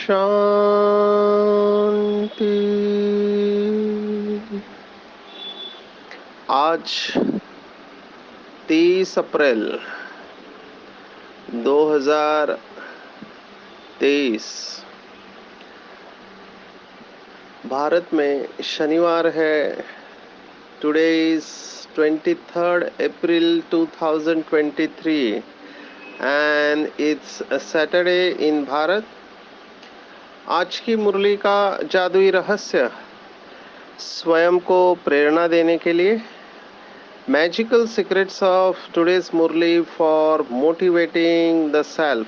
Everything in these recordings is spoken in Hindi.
शांति। आज 30 अप्रैल 2023 भारत में शनिवार है। Today is 23rd April 2023 and it's a Saturday in Bharat. आज की मुरली का जादुई रहस्य स्वयं को प्रेरणा देने के लिए, magical secrets of today's murli for motivating the self.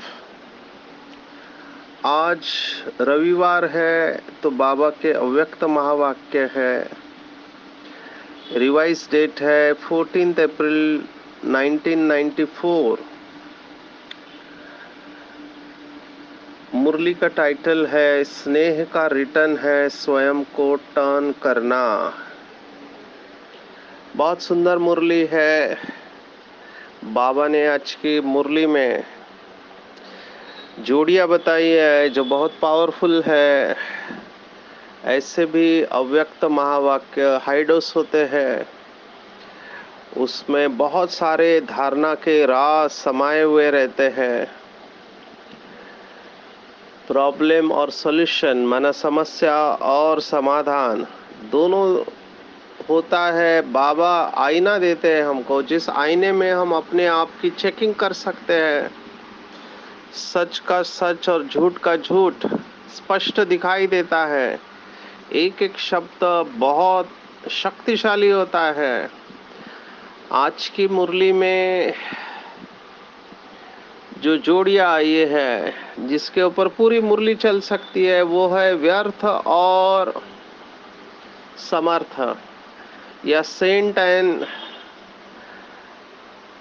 आज रविवार है तो बाबा के अव्यक्त महावाक्य है। रिवाइज डेट है 14 अप्रैल 1994। मुरली का टाइटल है स्नेह का रिटर्न है स्वयं को टर्न करना। बहुत सुंदर मुरली है। बाबा ने आज की मुरली में जोड़ियाँ बताई है जो बहुत पावरफुल है। ऐसे भी अव्यक्त महावाक्य हाइडोस होते हैं, उसमें बहुत सारे धारणा के राज समाये हुए रहते हैं। प्रॉब्लम और सॉल्यूशन माना समस्या और समाधान दोनों होता है। बाबा आईना देते हैं हमको, जिस आईने में हम अपने आप की चेकिंग कर सकते हैं। सच का सच और झूठ का झूठ स्पष्ट दिखाई देता है। एक एक शब्द बहुत शक्तिशाली होता है। आज की मुरली में जो जोड़ियाँ आई है, जिसके ऊपर पूरी मुरली चल सकती है, वो है व्यर्थ और समर्थ, या सेंट एंड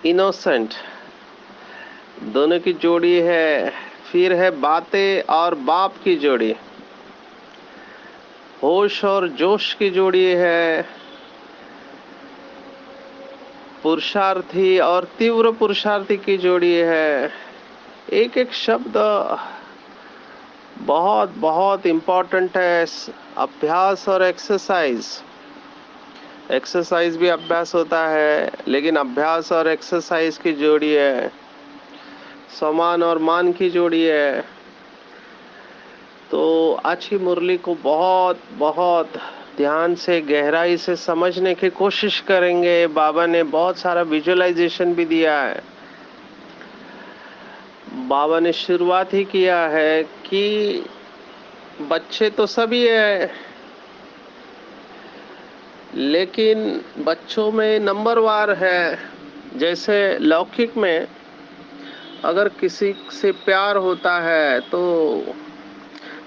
इनोसेंट, दोनों की जोड़ी है। फिर है बातें और बाप की जोड़ी, होश और जोश की जोड़ी है, पुरुषार्थी और तीव्र पुरुषार्थी की जोड़ी है। एक एक शब्द बहुत बहुत इम्पोर्टेंट है। अभ्यास और एक्सरसाइज भी अभ्यास होता है, लेकिन अभ्यास और एक्सरसाइज की जोड़ी है। समान और मान की जोड़ी है। तो आज की मुरली को बहुत बहुत ध्यान से गहराई से समझने की कोशिश करेंगे। बाबा ने बहुत सारा विजुअलाइजेशन भी दिया है। बाबा ने शुरुआत ही किया है कि बच्चे तो सभी है, लेकिन बच्चों में नंबरवार है। जैसे लौकिक में अगर किसी से प्यार होता है तो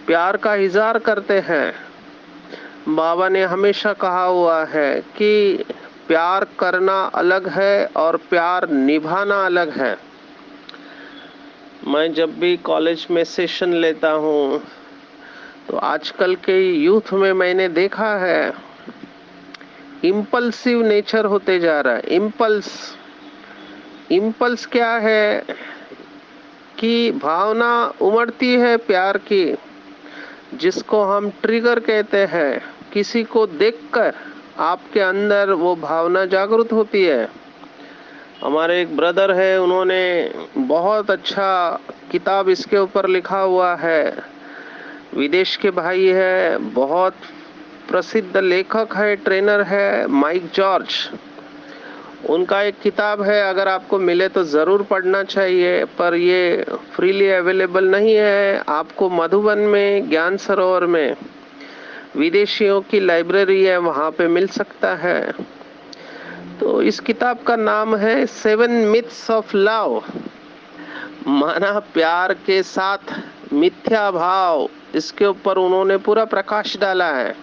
प्यार का इजहार करते हैं। बाबा ने हमेशा कहा हुआ है कि प्यार करना अलग है और प्यार निभाना अलग है। मैं जब भी कॉलेज में सेशन लेता हूँ तो आजकल के यूथ में मैंने देखा है इम्पल्सिव नेचर होते जा रहा है। इम्पल्स क्या है कि भावना उमड़ती है प्यार की, जिसको हम ट्रिगर कहते हैं। किसी को देखकर आपके अंदर वो भावना जागृत होती है। हमारे एक ब्रदर है, उन्होंने बहुत अच्छा किताब इसके ऊपर लिखा हुआ है। विदेश के भाई है, बहुत प्रसिद्ध लेखक है, ट्रेनर है, माइक जॉर्ज। उनका एक किताब है, अगर आपको मिले तो ज़रूर पढ़ना चाहिए, पर ये फ्रीली अवेलेबल नहीं है। आपको मधुबन में ज्ञान सरोवर में विदेशियों की लाइब्रेरी है, वहाँ पे मिल सकता है। तो इस किताब का नाम है 7 मिथ्स ऑफ लव। माना प्यार के साथ मिथ्या भाव, इसके ऊपर उन्होंने पूरा प्रकाश डाला है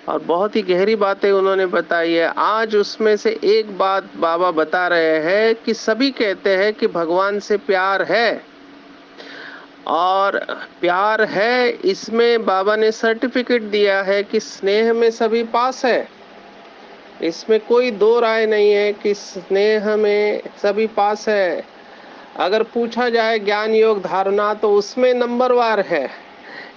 और बहुत ही गहरी बातें उन्होंने बताई है। आज उसमें से एक बात बाबा बता रहे हैं कि सभी कहते हैं कि भगवान से प्यार है, और प्यार है इसमें बाबा ने सर्टिफिकेट दिया है कि स्नेह में सभी पास है। इसमें कोई दो राय नहीं है कि स्नेह में सभी पास है। अगर पूछा जाए ज्ञान योग धारणा तो उसमें नंबरवार है,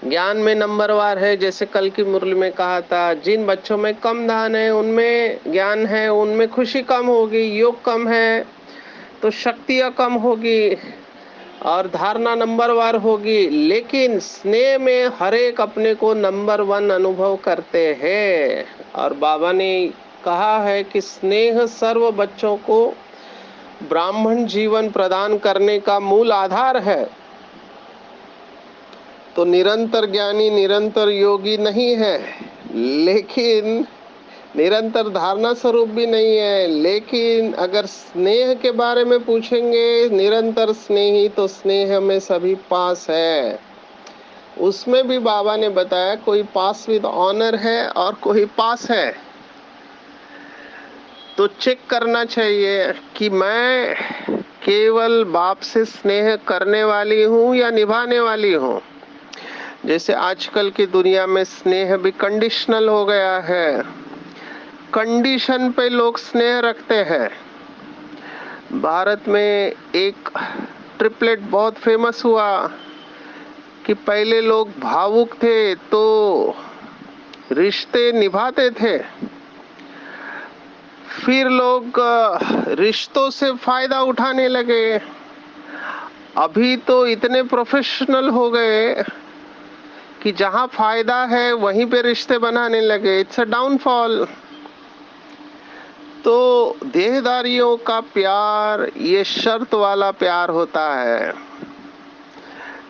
ज्ञान में नंबरवार है। जैसे कल की मुरली में कहा था, जिन बच्चों में कम ध्यान है उनमें ज्ञान है, उनमें खुशी कम होगी। योग कम है तो शक्तियां कम होगी और धारणा नंबरवार होगी। लेकिन स्नेह में हर एक अपने को नंबर 1 अनुभव करते हैं। और बाबा ने कहा है कि स्नेह सर्व बच्चों को ब्राह्मण जीवन प्रदान करने का मूल आधार है। तो निरंतर ज्ञानी निरंतर योगी नहीं है, लेकिन निरंतर धारणा स्वरूप भी नहीं है। लेकिन अगर स्नेह के बारे में पूछेंगे, निरंतर स्नेही, तो स्नेह में सभी पास है। उसमें भी बाबा ने बताया कोई पास विद ऑनर है और कोई पास है। तो चेक करना चाहिए कि मैं केवल बाप से स्नेह करने वाली हूँ या निभाने वाली हूँ। जैसे आजकल की दुनिया में स्नेह भी कंडीशनल हो गया है, कंडीशन पे लोग स्नेह रखते हैं। भारत में एक ट्रिपलेट बहुत फेमस हुआ कि पहले लोग भावुक थे तो रिश्ते निभाते थे, फिर लोग रिश्तों से फायदा उठाने लगे। अभी तो इतने प्रोफेशनल हो गए कि जहां फायदा है वहीं पे रिश्ते बनाने लगे। It's a downfall. तो देहदारियों का प्यार ये शर्त वाला प्यार होता है।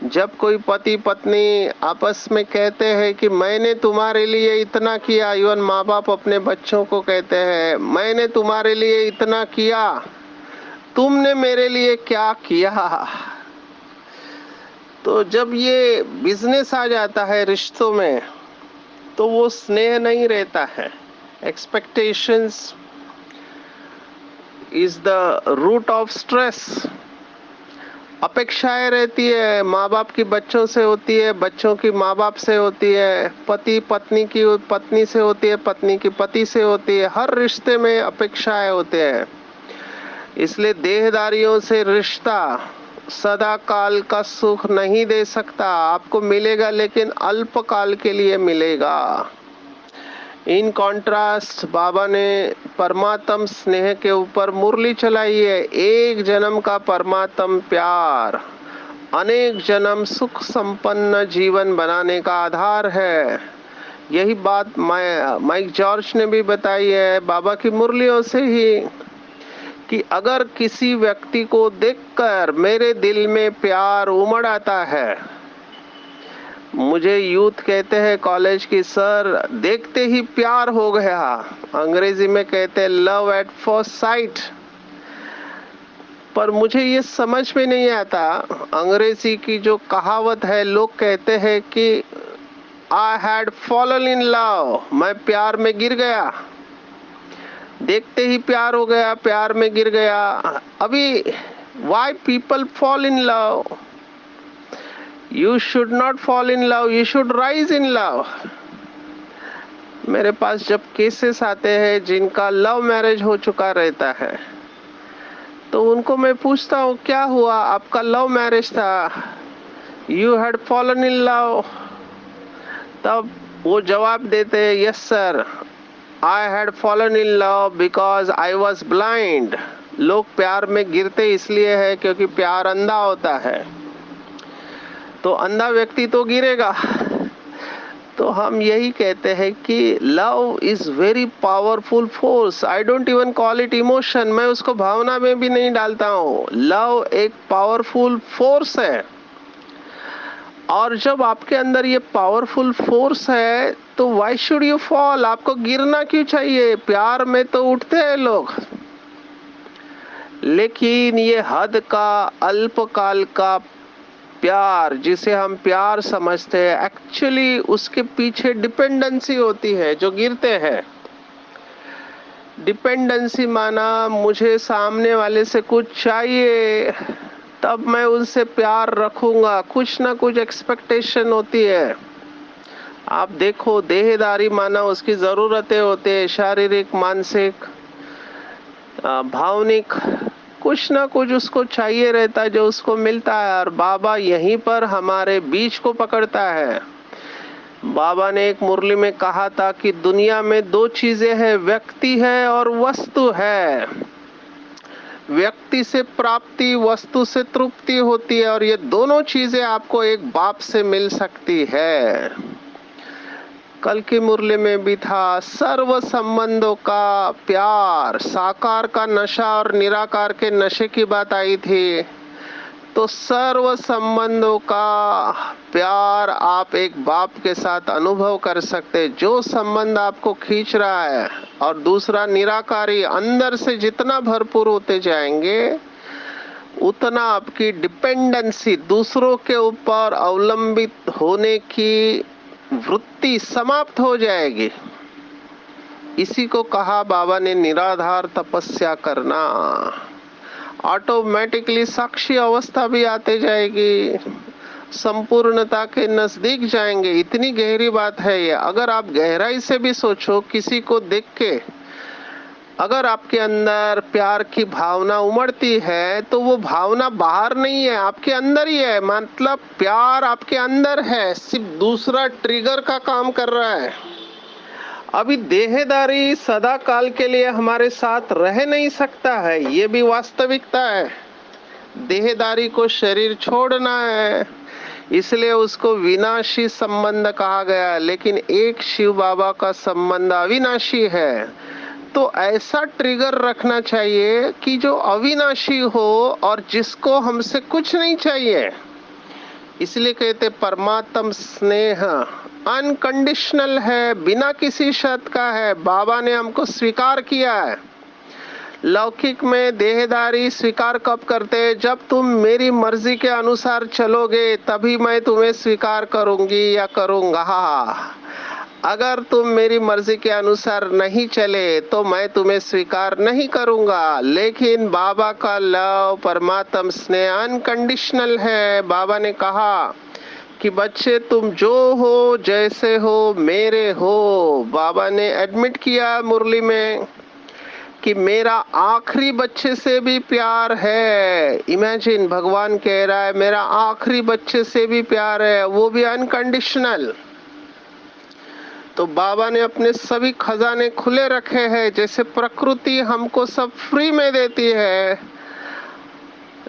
जब कोई पति पत्नी आपस में कहते हैं कि मैंने तुम्हारे लिए इतना किया, इवन माँ बाप अपने बच्चों को कहते हैं मैंने तुम्हारे लिए इतना किया, तुमने मेरे लिए क्या किया। तो जब ये बिजनेस आ जाता है रिश्तों में तो वो स्नेह नहीं रहता है। Expectations is the root of stress. अपेक्षाएं रहती है, माँ बाप की बच्चों से होती है, बच्चों की माँ बाप से होती है, पति पत्नी की पत्नी से होती है, पत्नी की पति से होती है। हर रिश्ते में अपेक्षाएं होते हैं। इसलिए देहदारियों से रिश्ता सदा काल का सुख नहीं दे सकता। आपको मिलेगा लेकिन अल्पकाल के लिए मिलेगा। इन कॉन्ट्रास्ट बाबा ने परमात्म स्नेह के ऊपर मुरली चलाई है। एक जन्म का परमात्म प्यार अनेक जन्म सुख संपन्न जीवन बनाने का आधार है। यही बात माइक जॉर्ज ने भी बताई है बाबा की मुरलियों से ही, कि अगर किसी व्यक्ति को देखकर मेरे दिल में प्यार उमड़ आता है। मुझे यूथ कहते हैं कॉलेज की, सर देखते ही प्यार हो गया। अंग्रेजी में कहते हैं लव एट फर्स्ट साइट। पर मुझे ये समझ में नहीं आता, अंग्रेजी की जो कहावत है, लोग कहते हैं कि I had fallen in love, मैं प्यार में गिर गया, देखते ही प्यार हो गया, प्यार में गिर गया। अभी why people fall in love? You should not fall in love, you should rise in love. मेरे पास जब केसेस आते हैं जिनका लव मैरिज हो चुका रहता है तो उनको मैं पूछता हूँ क्या हुआ, आपका लव मैरिज था, you had fallen in love? तब वो जवाब देते हैं yes sir, I had fallen in love because I was blind. लोग प्यार में गिरते इसलिए है क्योंकि प्यार अंधा होता है, तो अंधा व्यक्ति तो गिरेगा। तो हम यही कहते हैं कि love is very powerful force. I don't even call it emotion, मैं उसको भावना में भी नहीं डालता हूँ। लव एक पावरफुल फोर्स है, और जब आपके अंदर ये पावरफुल फोर्स है तो व्हाई शुड यू फॉल? आपको गिरना क्यों चाहिए? प्यार में तो उठते हैं लोग। लेकिन ये हद का अल्पकाल का प्यार जिसे हम प्यार समझते हैं, एक्चुअली उसके पीछे डिपेंडेंसी होती है जो गिरते हैं। डिपेंडेंसी माना मुझे सामने वाले से कुछ चाहिए तब मैं उनसे प्यार रखूंगा, कुछ ना कुछ एक्सपेक्टेशन होती है। आप देखो, देहदारी माना उसकी जरूरतें होती है, शारीरिक, मानसिक, भावनिक, कुछ ना कुछ उसको चाहिए रहता है जो उसको मिलता है। और बाबा यहीं पर हमारे बीच को पकड़ता है। बाबा ने एक मुरली में कहा था कि दुनिया में दो चीजें हैं, व्यक्ति है और वस्तु है। व्यक्ति से प्राप्ति, वस्तु से तृप्ति होती है, और ये दोनों चीजें आपको एक बाप से मिल सकती है। कल की मुरली में भी था, सर्व संबंधों का प्यार, साकार का नशा और निराकार के नशे की बात आई थी। तो सर्व संबंधों का प्यार आप एक बाप के साथ अनुभव कर सकते, जो संबंध आपको खींच रहा है। और दूसरा निराकारी, अंदर से जितना भरपूर होते जाएंगे उतना आपकी डिपेंडेंसी, दूसरों के ऊपर अवलंबित होने की वृत्ति समाप्त हो जाएगी। इसी को कहा बाबा ने निराधार तपस्या करना। ऑटोमेटिकली साक्षी अवस्था भी आते जाएगी, संपूर्णता के नजदीक जाएंगे। इतनी गहरी बात है ये। अगर आप गहराई से भी सोचो, किसी को देख के अगर आपके अंदर प्यार की भावना उमड़ती है तो वो भावना बाहर नहीं है, आपके अंदर ही है। मतलब प्यार आपके अंदर है, सिर्फ दूसरा ट्रिगर का काम कर रहा है। अभी देहदारी सदा काल के लिए हमारे साथ रह नहीं सकता है, ये भी वास्तविकता है। देहदारी को शरीर छोड़ना है, इसलिए उसको विनाशी संबंध कहा गया। लेकिन एक शिव बाबा का संबंध अविनाशी है। तो ऐसा ट्रिगर रखना चाहिए कि जो अविनाशी हो और जिसको हमसे कुछ नहीं चाहिए। इसलिए कहते परमात्म स्नेह अनकंडीशनल है, बिना किसी शर्त का है। बाबा ने हमको स्वीकार किया है। लौकिक में देहदारी स्वीकार कब करते? जब तुम मेरी मर्जी के अनुसार चलोगे तभी मैं तुम्हें स्वीकार करूंगी या करूंगा। अगर तुम मेरी मर्जी के अनुसार नहीं चले तो मैं तुम्हें स्वीकार नहीं करूंगा। लेकिन बाबा का लव, परमात्म स्नेह अनकंडीशनल है। बाबा ने कहा कि बच्चे तुम जो हो, जैसे हो, मेरे हो। बाबा ने एडमिट किया मुरली में कि मेरा आखिरी बच्चे से भी प्यार है। इमेजिन, भगवान कह रहा है मेरा आखिरी बच्चे से भी प्यार है, वो भी अनकंडीशनल। तो बाबा ने अपने सभी खजाने खुले रखे हैं। जैसे प्रकृति हमको सब फ्री में देती है।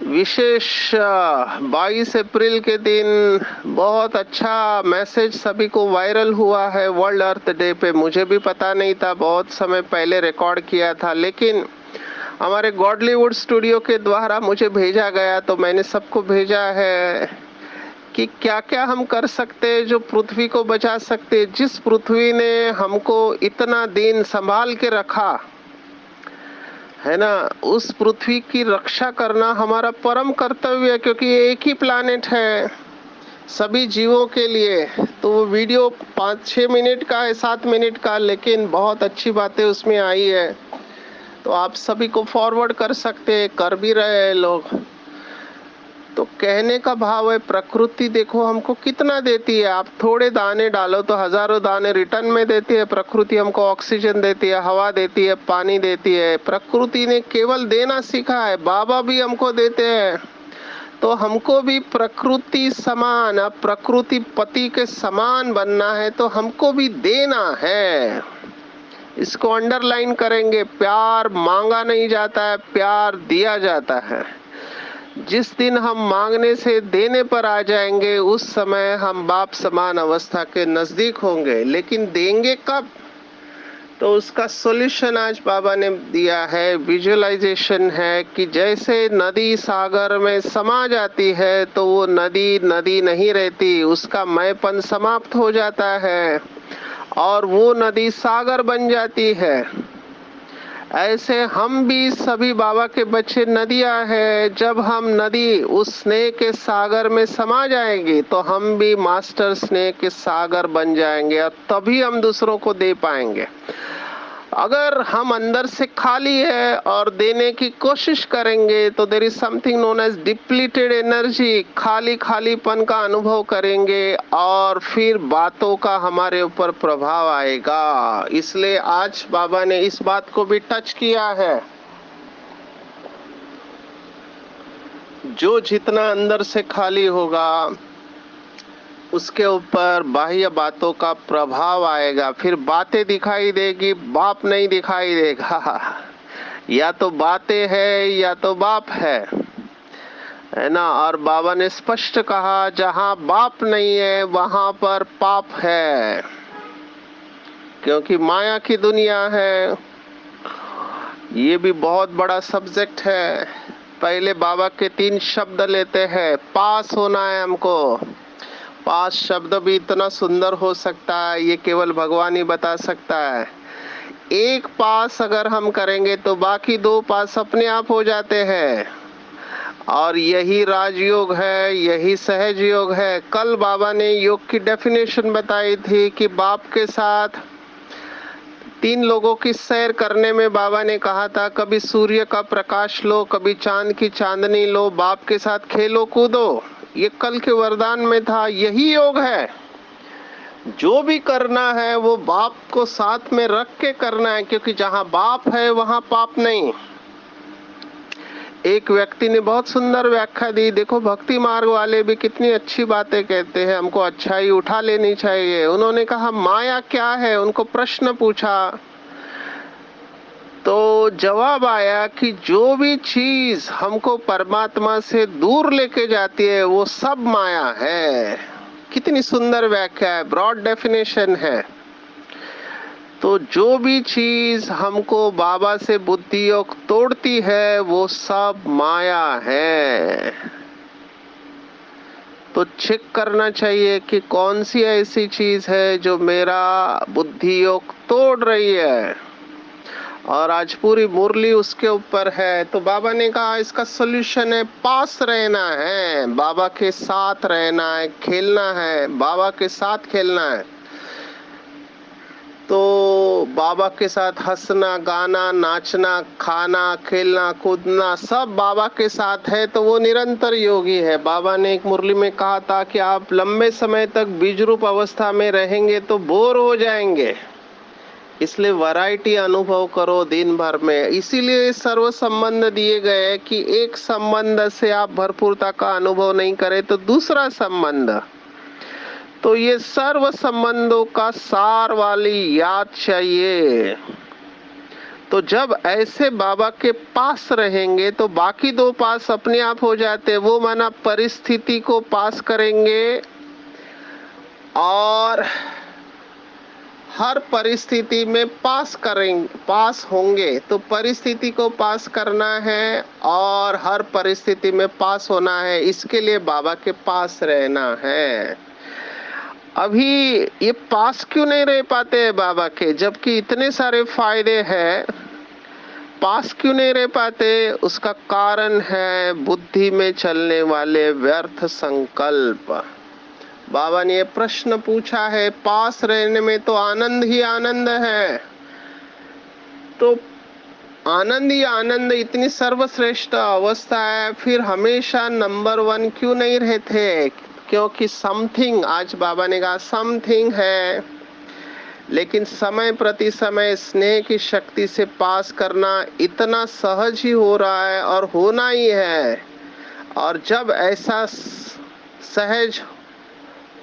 विशेष 22 अप्रैल के दिन बहुत अच्छा मैसेज सभी को वायरल हुआ है वर्ल्ड अर्थ डे पे। मुझे भी पता नहीं था, बहुत समय पहले रिकॉर्ड किया था, लेकिन हमारे गॉडलीवुड स्टूडियो के द्वारा मुझे भेजा गया तो मैंने सबको भेजा है कि क्या क्या हम कर सकते हैं जो पृथ्वी को बचा सकते हैं। जिस पृथ्वी ने हमको इतना दिन संभाल के रखा है ना, उस पृथ्वी की रक्षा करना हमारा परम कर्तव्य है, क्योंकि ये एक ही प्लानेट है सभी जीवों के लिए। तो वो वीडियो 5-6 मिनट का है, 7 मिनट का, लेकिन बहुत अच्छी बातें उसमें आई है। तो आप सभी को फॉरवर्ड कर सकते हैं, कर भी रहे हैं लोग। तो कहने का भाव है, प्रकृति देखो हमको कितना देती है। आप थोड़े दाने डालो तो हजारों दाने रिटर्न में देती है। प्रकृति हमको ऑक्सीजन देती है, हवा देती है, पानी देती है। प्रकृति ने केवल देना सीखा है। बाबा भी हमको देते हैं। तो हमको भी प्रकृति समान, अब प्रकृति पति के समान बनना है तो हमको भी देना है। इसको अंडरलाइन करेंगे। प्यार मांगा नहीं जाता है, प्यार दिया जाता है। जिस दिन हम मांगने से देने पर आ जाएंगे उस समय हम बाप समान अवस्था के नजदीक होंगे। लेकिन देंगे कब? तो उसका सॉल्यूशन आज बाबा ने दिया है। विजुअलाइजेशन है कि जैसे नदी सागर में समा जाती है तो वो नदी नदी नहीं रहती, उसका मैंपन समाप्त हो जाता है और वो नदी सागर बन जाती है। ऐसे हम भी सभी बाबा के बच्चे नदियां हैं। जब हम नदी उस स्नेह के सागर में समा जाएंगे तो हम भी मास्टर स्नेह के सागर बन जाएंगे और तभी हम दूसरों को दे पाएंगे। अगर हम अंदर से खाली है और देने की कोशिश करेंगे तो there is something known as depleted energy, खाली खालीपन का अनुभव करेंगे और फिर बातों का हमारे ऊपर प्रभाव आएगा। इसलिए आज बाबा ने इस बात को भी टच किया है। जो जितना अंदर से खाली होगा उसके ऊपर बाह्य बातों का प्रभाव आएगा। फिर बातें दिखाई देगी, बाप नहीं दिखाई देगा। या तो बातें है या तो बाप है ना। और बाबा ने स्पष्ट कहा जहां बाप नहीं है वहां पर पाप है, क्योंकि माया की दुनिया है। ये भी बहुत बड़ा सब्जेक्ट है। पहले बाबा के 3 शब्द लेते हैं। पास होना है हमको। पास शब्द भी इतना सुंदर हो सकता है, ये केवल भगवान ही बता सकता है। एक पास अगर हम करेंगे तो बाकी 2 पास अपने आप हो जाते हैं। और यही राजयोग है, यही सहज योग है। कल बाबा ने योग की डेफिनेशन बताई थी कि बाप के साथ 3 लोगों की सैर करने में बाबा ने कहा था कभी सूर्य का प्रकाश लो, कभी चांद की चांदनी लो, बाप के साथ खेलो कूदो। ये कल के वरदान में था। यही योग है। जो भी करना है वो बाप को साथ में रख के करना है, क्योंकि जहां बाप है वहां पाप नहीं। एक व्यक्ति ने बहुत सुंदर व्याख्या दी। देखो भक्ति मार्ग वाले भी कितनी अच्छी बातें कहते हैं, हमको अच्छाई उठा लेनी चाहिए। उन्होंने कहा माया क्या है, उनको प्रश्न पूछा तो जवाब आया कि जो भी चीज हमको परमात्मा से दूर लेके जाती है वो सब माया है। कितनी सुंदर व्याख्या है, ब्रॉड डेफिनेशन है। तो जो भी चीज हमको बाबा से बुद्धि योग तोड़ती है वो सब माया है। तो चेक करना चाहिए कि कौन सी ऐसी चीज है जो मेरा बुद्धि योग तोड़ रही है। और आज पूरी मुरली उसके ऊपर है। तो बाबा ने कहा इसका सॉल्यूशन है पास रहना है, बाबा के साथ रहना है, खेलना है, बाबा के साथ खेलना है। तो बाबा के साथ हंसना, गाना, नाचना, खाना, खेलना, कूदना सब बाबा के साथ है तो वो निरंतर योगी है। बाबा ने एक मुरली में कहा था कि आप लंबे समय तक बीज रूप अवस्था में रहेंगे तो बोर हो जाएंगे, इसलिए वैरायटी अनुभव करो दिन भर में। इसीलिए सर्व संबंध दिए गए कि एक संबंध से आप भरपूरता का अनुभव नहीं करें तो दूसरा संबंध। तो ये सर्व संबंधों का सार वाली याद चाहिए। तो जब ऐसे बाबा के पास रहेंगे तो बाकी 2 पास अपने आप हो जाते। वो माना परिस्थिति को पास करेंगे और हर परिस्थिति में पास होंगे। तो परिस्थिति को पास करना है और हर परिस्थिति में पास होना है, इसके लिए बाबा के पास रहना है। अभी ये पास क्यों नहीं रह पाते हैं बाबा के, जबकि इतने सारे फायदे हैं, पास क्यों नहीं रह पाते? उसका कारण है बुद्धि में चलने वाले व्यर्थ संकल्प। बाबा ने ये प्रश्न पूछा है, पास रहने में तो आनंद ही आनंद है, तो आनंद ही आनंद इतनी सर्वश्रेष्ठ अवस्था है, फिर हमेशा नंबर 1 क्यों नहीं रहते? क्योंकि समथिंग, आज बाबा ने कहा समथिंग है, लेकिन समय प्रति समय स्नेह की शक्ति से पास करना इतना सहज ही हो रहा है और होना ही है। और जब ऐसा सहज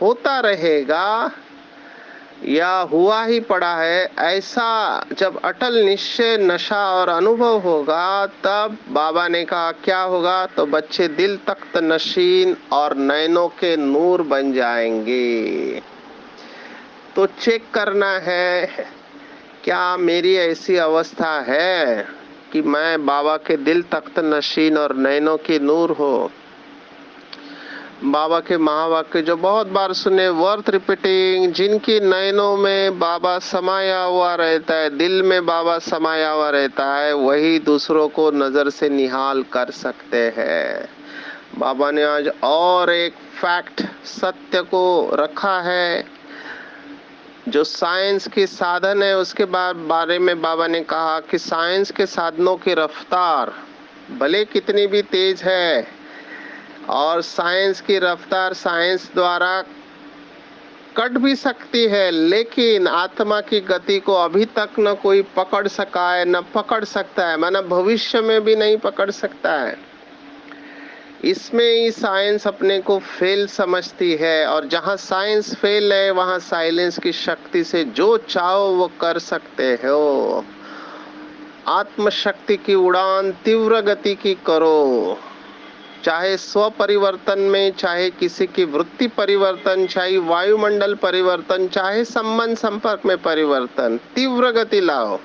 होता रहेगा या हुआ ही पड़ा है, ऐसा जब अटल निश्चय, नशा और अनुभव होगा तब बाबा ने कहा क्या होगा? तो बच्चे दिल तख्त नशीन और नैनों के नूर बन जाएंगे। तो चेक करना है क्या मेरी ऐसी अवस्था है कि मैं बाबा के दिल तख्त नशीन और नैनों की नूर हो। बाबा के महावाक्य जो बहुत बार सुने, वर्थ रिपीटिंग, जिनकी नयनों में बाबा समाया हुआ रहता है, दिल में बाबा समाया हुआ रहता है, वही दूसरों को नजर से निहाल कर सकते हैं। बाबा ने आज और एक फैक्ट, सत्य को रखा है। जो साइंस की साधन है उसके बारे में बाबा ने कहा कि साइंस के साधनों की रफ्तार भले कितनी भी तेज है, और साइंस की रफ्तार साइंस द्वारा कट भी सकती है, लेकिन आत्मा की गति को अभी तक न कोई पकड़ सका है, न पकड़ सकता है, माना भविष्य में भी नहीं पकड़ सकता है। इसमें ही साइंस अपने को फेल समझती है, और जहां साइंस फेल है वहां साइलेंस की शक्ति से जो चाहो वो कर सकते हो। आत्म शक्ति की उड़ान तीव्र गति की करो, चाहे स्व परिवर्तन में, चाहे किसी की वृत्ति परिवर्तन, चाहे वायुमंडल परिवर्तन, चाहे संबंध संपर्क में परिवर्तन, तीव्र गति लाओ।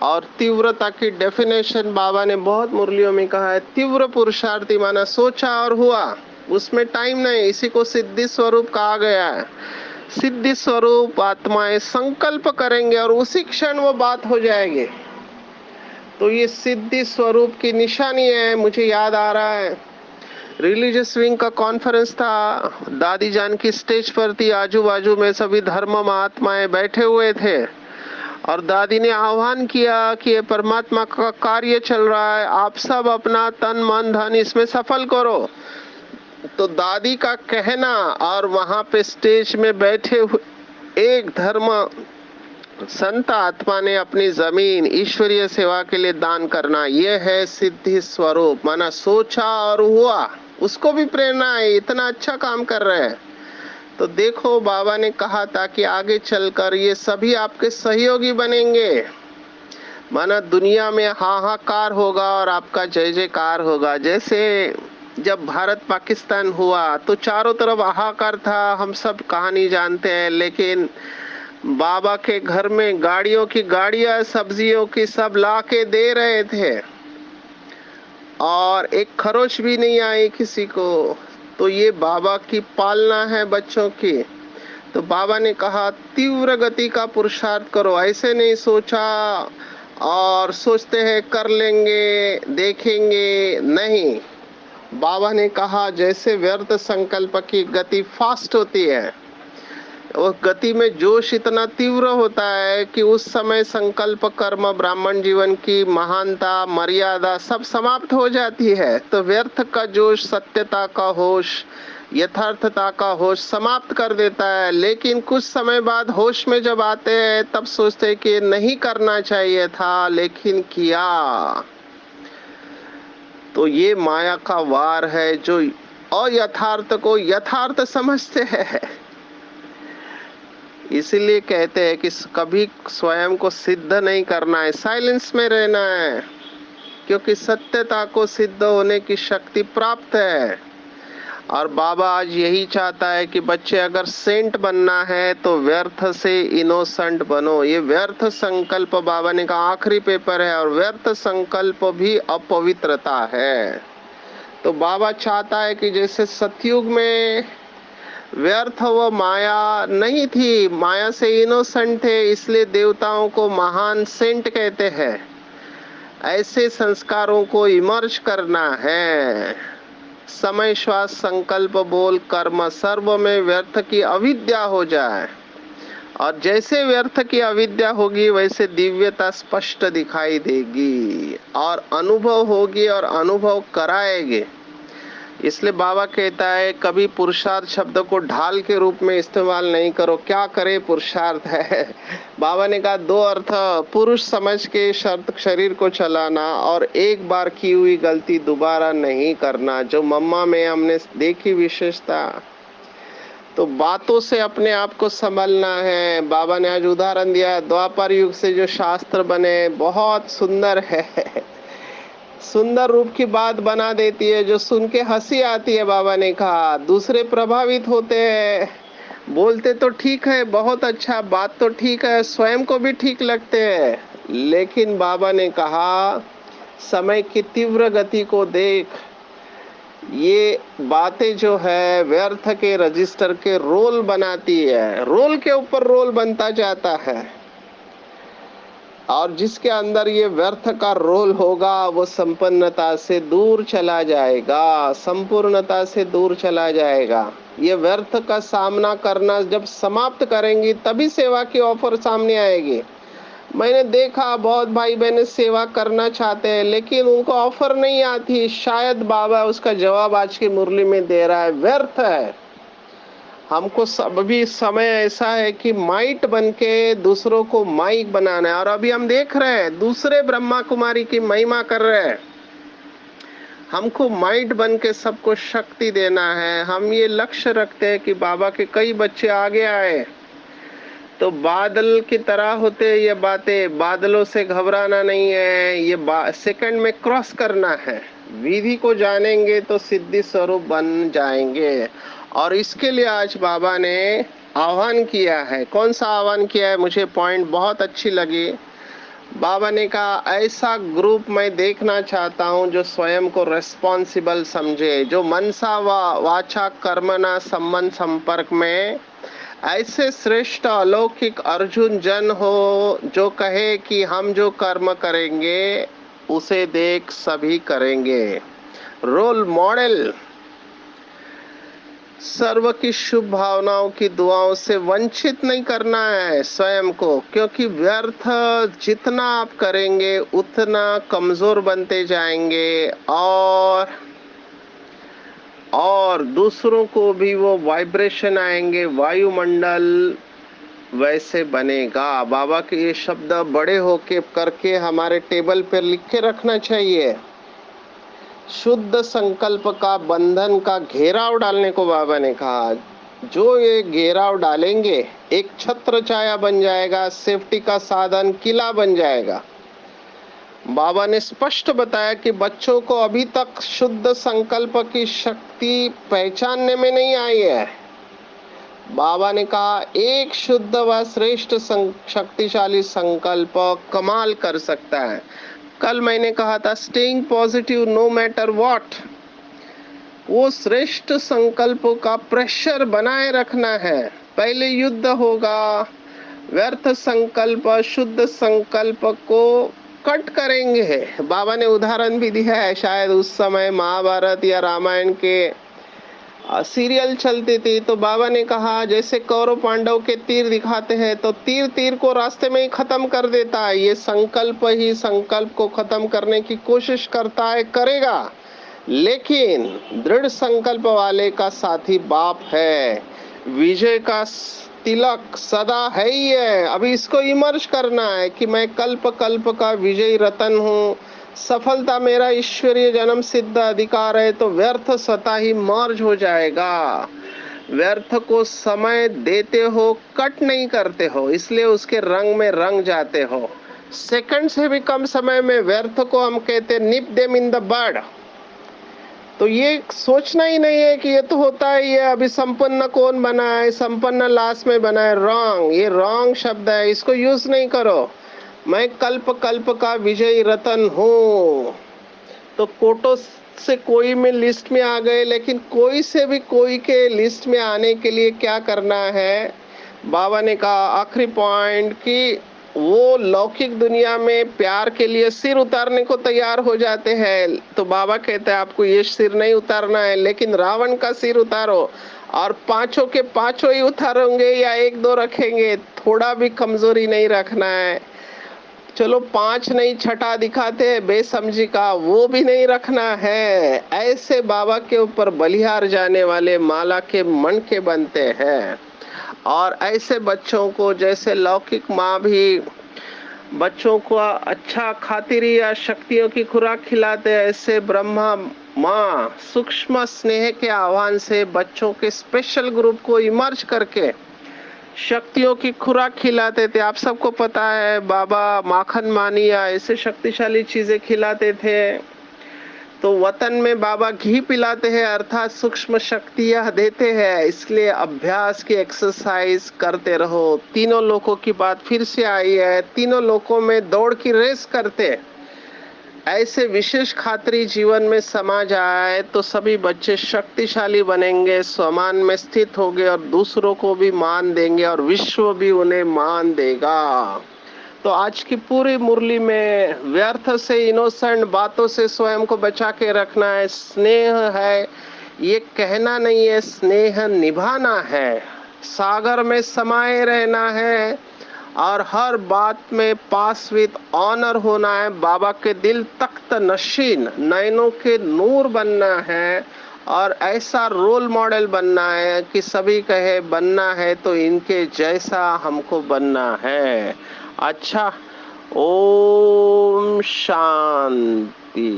और तीव्रता की डेफिनेशन बाबा ने बहुत मुरलियों में कहा है, तीव्र पुरुषार्थी माना सोचा और हुआ, उसमें टाइम नहीं। इसी को सिद्धि स्वरूप कहा गया है। सिद्धि स्वरूप आत्माएं संकल्प करेंगे और उसी क्षण वो बात हो जाएगी। तो ये सिद्धि स्वरूप की निशानी है। मुझे याद आ रहा है, रिलीजियस विंग का कॉन्फ्रेंस था, दादी जान की स्टेज पर थी, आजू बाजू में सभी धर्म महात्माएं बैठे हुए थे, और दादी ने आह्वान किया कि ये परमात्मा का कार्य चल रहा है, आप सब अपना तन मन धन इसमें सफल करो। तो दादी का कहना और वहां पे स्टेज में बैठे हुए एक धर्म संत आत्मा ने अपनी जमीन ईश्वरीय सेवा के लिए दान करना, यह है सिद्धि स्वरूप, माना सोचा और हुआ। उसको भी प्रेरणा है, इतना अच्छा काम कर रहे हैं। तो देखो, बाबा ने कहा था कि आगे चलकर ये सभी आपके सहयोगी बनेंगे, माना दुनिया में हाहाकार होगा और आपका जय जयकार होगा। जैसे जब भारत पाकिस्तान हुआ तो चारों तरफ हाहाकार था, हम सब कहानी जानते हैं, लेकिन बाबा के घर में गाड़ियों की गाड़ियां सब्जियों की सब ला के दे रहे थे, और एक खरोच भी नहीं आई किसी को। तो ये बाबा की पालना है बच्चों की। तो बाबा ने कहा तीव्र गति का पुरुषार्थ करो, ऐसे नहीं सोचा और सोचते हैं कर लेंगे देखेंगे, नहीं। बाबा ने कहा जैसे व्यर्थ संकल्प की गति फास्ट होती है, और गति में जोश इतना तीव्र होता है कि उस समय संकल्प कर्म ब्राह्मण जीवन की महानता मर्यादा सब समाप्त हो जाती है। तो व्यर्थ का जोश सत्यता का होश यथार्थता का होश समाप्त कर देता है। लेकिन कुछ समय बाद होश में जब आते हैं तब सोचते हैं कि नहीं करना चाहिए था, लेकिन किया। तो ये माया का वार है जो अयथार्थ को यथार्थ समझते हैं। इसीलिए कहते हैं कि कभी स्वयं को सिद्ध नहीं करना है, साइलेंस में रहना है, क्योंकि सत्यता को सिद्ध होने की शक्ति प्राप्त है। और बाबा आज यही चाहता है कि बच्चे अगर सेंट बनना है तो व्यर्थ से इनोसेंट बनो। ये व्यर्थ संकल्प बाबा ने कहा आखिरी पेपर है, और व्यर्थ संकल्प भी अपवित्रता है। तो बाबा चाहता है कि जैसे सतयुग में व्यर्थ व माया नहीं थी, माया से इनोसेंट थे, इसलिए देवताओं को महान सेंट कहते हैं। ऐसे संस्कारों को इमर्ज करना है। समय श्वास संकल्प बोल कर्म सर्व में व्यर्थ की अविद्या हो जाए, और जैसे व्यर्थ की अविद्या होगी वैसे दिव्यता स्पष्ट दिखाई देगी और अनुभव होगी और अनुभव कराएगी। इसलिए बाबा कहता है कभी पुरुषार्थ शब्द को ढाल के रूप में इस्तेमाल नहीं करो। क्या करे पुरुषार्थ है। बाबा ने कहा दो अर्थ, पुरुष समझ के शरीर को चलाना, और एक बार की हुई गलती दोबारा नहीं करना। जो मम्मा में हमने देखी विशेषता, तो बातों से अपने आप को संभलना है। बाबा ने आज उदाहरण दिया, द्वापर युग से जो शास्त्र बने बहुत सुंदर है, सुंदर रूप की बात बना देती है, जो सुन के हंसी आती है। बाबा ने कहा दूसरे प्रभावित होते हैं, बोलते तो ठीक है, बहुत अच्छा, बात तो ठीक है, स्वयं को भी ठीक लगते हैं, लेकिन बाबा ने कहा समय की तीव्र गति को देख, ये बातें जो है व्यर्थ के रजिस्टर के रोल बनाती है, रोल के ऊपर रोल बनता जाता है, और जिसके अंदर ये व्यर्थ का रोल होगा वो संपन्नता से दूर चला जाएगा, संपूर्णता से दूर चला जाएगा। ये व्यर्थ का सामना करना जब समाप्त करेंगी तभी सेवा की ऑफर सामने आएगी। मैंने देखा बहुत भाई बहन सेवा करना चाहते हैं लेकिन उनको ऑफर नहीं आती, शायद बाबा उसका जवाब आज की मुरली में दे रहा है, व्यर्थ है। हमको सब भी समय ऐसा है कि माइट बन के दूसरों को माइक बनाना है, और अभी हम देख रहे हैं दूसरे ब्रह्मा कुमारी की महिमा कर रहे हैं। हमको माइट बन के सबको शक्ति देना है। हम ये लक्ष्य रखते हैं कि बाबा के कई बच्चे आगे आए तो बादल की तरह होते ये बातें, बादलों से घबराना नहीं है, ये सेकंड में क्रॉस करना है। विधि को जानेंगे तो सिद्धि स्वरूप बन जाएंगे, और इसके लिए आज बाबा ने आह्वान किया है। कौन सा आह्वान किया है? मुझे पॉइंट बहुत अच्छी लगी। बाबा ने कहा ऐसा ग्रुप मैं देखना चाहता हूं जो स्वयं को रेस्पॉन्सिबल समझे, जो मनसा वाचा कर्मणा संबंध संपर्क में ऐसे श्रेष्ठ अलौकिक अर्जुन जन हो जो कहे कि हम जो कर्म करेंगे उसे देख सभी करेंगे। रोल मॉडल सर्व की शुभ भावनाओं की दुआओं से वंचित नहीं करना है स्वयं को, क्योंकि व्यर्थ जितना आप करेंगे उतना कमजोर बनते जाएंगे, और दूसरों को भी वो वाइब्रेशन आएंगे, वायुमंडल वैसे बनेगा। बाबा के ये शब्द बड़े होके करके हमारे टेबल पर लिख के रखना चाहिए। शुद्ध संकल्प का बंधन का घेराव डालने को बाबा ने कहा। जो ये घेराव डालेंगे एक छत्र छाया बन जाएगा, सेफ्टी का साधन किला बन जाएगा। बाबा ने स्पष्ट बताया कि बच्चों को अभी तक शुद्ध संकल्प की शक्ति पहचानने में नहीं आई है। बाबा ने कहा एक शुद्ध व श्रेष्ठ शक्तिशाली संकल्प कमाल कर सकता है। कल मैंने कहा था staying positive no matter what, वो श्रेष्ठ संकल्पों का प्रेशर बनाए रखना है। पहले युद्ध होगा, व्यर्थ संकल्प शुद्ध संकल्प को कट करेंगे। बाबा ने उदाहरण भी दिया है, शायद उस समय महाभारत या रामायण के सीरियल चलती थी तो बाबा ने कहा जैसे कौरव पांडव के तीर दिखाते हैं तो तीर तीर को रास्ते में ही खत्म कर देता है, ये संकल्प ही संकल्प को खत्म करने की कोशिश करता है, करेगा, लेकिन दृढ़ संकल्प वाले का साथी बाप है, विजय का तिलक सदा है ही है। अभी इसको इमर्ज करना है कि मैं कल्प कल्प का विजयी रतन हूँ, सफलता मेरा ईश्वरीय जन्म सिद्ध अधिकार है, तो व्यर्थ स्वतः ही मर्ज हो जाएगा। व्यर्थ को समय देते हो, कट नहीं करते हो, इसलिए उसके रंग में रंग जाते हो। सेकंड से भी कम समय में व्यर्थ को हम कहते निप देम इन द बड। तो ये सोचना ही नहीं है कि ये तो होता ही है, अभी संपन्न कौन बना है, संपन्न लास्ट में बना है, रॉन्ग, ये रॉन्ग शब्द है, इसको यूज नहीं करो। मैं कल्प कल्प का विजयी रतन हूँ, तो कोटो से कोई में लिस्ट में आ गए, लेकिन कोई से भी कोई के लिस्ट में आने के लिए क्या करना है? बाबा ने कहा आखिरी पॉइंट कि वो लौकिक दुनिया में प्यार के लिए सिर उतारने को तैयार हो जाते हैं, तो बाबा कहते हैं आपको ये सिर नहीं उतारना है, लेकिन रावण का सिर उतारो, और पांचों के पांचों ही उतारोगे या एक दो रखेंगे, थोड़ा भी कमजोरी नहीं रखना है। चलो पांच नहीं छठा दिखाते हैं बेसमझी का, वो भी नहीं रखना है। ऐसे बाबा के ऊपर बलिहार जाने वाले माला के मन के बनते हैं, और ऐसे बच्चों को जैसे लौकिक माँ भी बच्चों को अच्छा खातिरी या शक्तियों की खुराक खिलाते हैं, ऐसे ब्रह्मा माँ सूक्ष्म स्नेह के आह्वान से बच्चों के स्पेशल ग्रुप को इमर्ज करके शक्तियों की खुराक खिलाते थे। आप सबको पता है बाबा माखन मानी या ऐसे शक्तिशाली चीजें खिलाते थे। तो वतन में बाबा घी पिलाते हैं, अर्थात सूक्ष्म शक्तियां देते हैं, इसलिए अभ्यास की एक्सरसाइज करते रहो। तीनों लोकों की बात फिर से आई है, तीनों लोकों में दौड़ की रेस करते, ऐसे विशेष खात्री जीवन में समा जाए तो सभी बच्चे शक्तिशाली बनेंगे, स्वमान में स्थित होंगे और दूसरों को भी मान देंगे और विश्व भी उन्हें मान देगा। तो आज की पूरी मुरली में व्यर्थ से, इनोसेंट बातों से स्वयं को बचा के रखना है। स्नेह है, ये कहना नहीं है, स्नेह निभाना है। सागर में समाये रहना है और हर बात में पास विद ऑनर होना है। बाबा के दिल तख्त नशीन, नैनों के नूर बनना है और ऐसा रोल मॉडल बनना है कि सभी कहे बनना है तो इनके जैसा हमको बनना है। अच्छा, ओम शांति।